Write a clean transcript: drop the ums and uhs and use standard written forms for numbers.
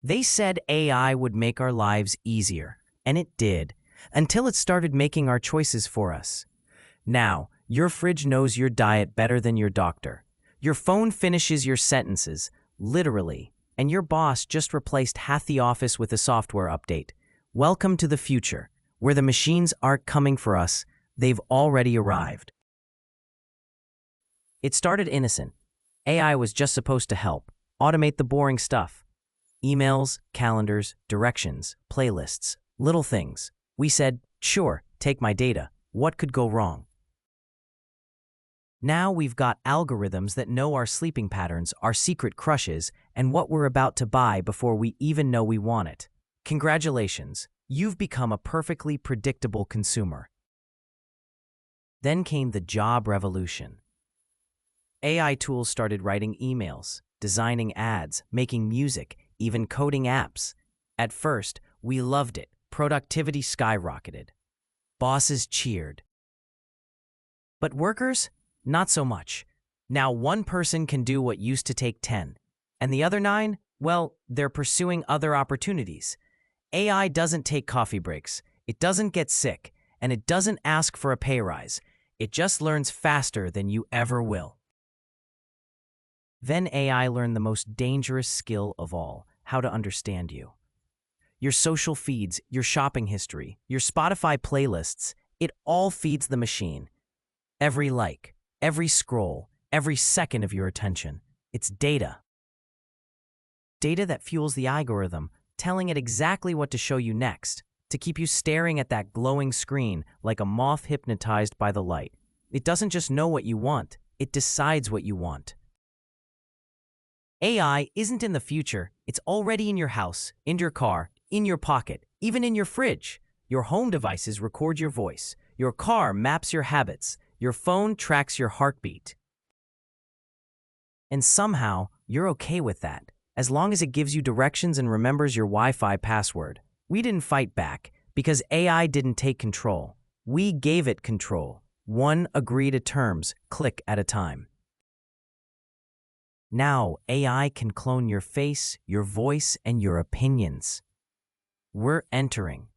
They said AI would make our lives easier, and it did, until it started making our choices for us. Now, your fridge knows your diet better than your doctor. Your phone finishes your sentences, literally, and your boss just replaced half the office with a software update. Welcome to the future, where the machines aren't coming for us, they've already arrived. It started innocent. AI was just supposed to help, automate the boring stuff. Emails, calendars, directions, playlists, little things. We said, sure, take my data. What could go wrong? Now we've got algorithms that know our sleeping patterns, our secret crushes, and what we're about to buy before we even know we want it. Congratulations, you've become a perfectly predictable consumer. Then came the job revolution. AI tools started writing emails, designing ads, making music, even coding apps. At first, we loved it. Productivity skyrocketed. Bosses cheered. But workers? Not so much. Now one person can do what used to take 10. And the other 9? Well, they're pursuing other opportunities. AI doesn't take coffee breaks. It doesn't get sick. And it doesn't ask for a pay rise. It just learns faster than you ever will. Then AI learned the most dangerous skill of all, how to understand you. Your social feeds, your shopping history, your Spotify playlists, it all feeds the machine. Every like, every scroll, every second of your attention. It's data. Data that fuels the algorithm, telling it exactly what to show you next, to keep you staring at that glowing screen like a moth hypnotized by the light. It doesn't just know what you want, it decides what you want. AI isn't in the future, it's already in your house, in your car, in your pocket, even in your fridge. Your home devices record your voice. Your car maps your habits. Your phone tracks your heartbeat. And somehow, you're okay with that, as long as it gives you directions and remembers your Wi-Fi password. We didn't fight back, because AI didn't take control. We gave it control. One agreed terms, click at a time. Now, AI can clone your face, your voice, and your opinions. We're entering